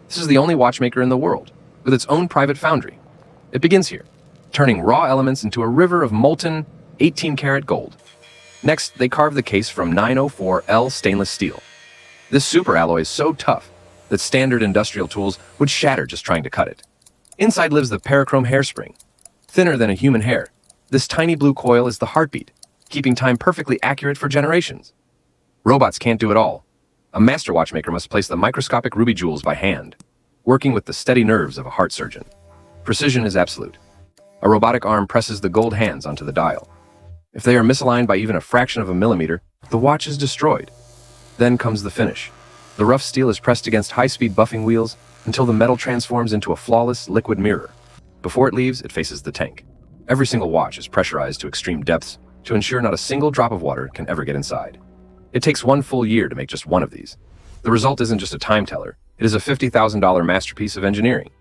This is the only watchmaker in the world, with its own private foundry. It begins here, turning raw elements into a river of molten 18-karat gold. Next, they carve the case from 904L stainless steel. This superalloy is so tough that standard industrial tools would shatter just trying to cut it. Inside lives the Parachrom hairspring. Thinner than a human hair, this tiny blue coil is the heartbeat, keeping time perfectly accurate for generations. Robots can't do it all. A master watchmaker must place the microscopic ruby jewels by hand, working with the steady nerves of a heart surgeon. Precision is absolute. A robotic arm presses the gold hands onto the dial. If they are misaligned by even a fraction of a millimeter, the watch is destroyed. Then comes the finish. The rough steel is pressed against high-speed buffing wheels until the metal transforms into a flawless liquid mirror. Before it leaves, it faces the tank. Every single watch is pressurized to extreme depths to ensure not a single drop of water can ever get inside. It takes 1 full year to make just one of these. The result isn't just a time teller, it is a $50,000 masterpiece of engineering.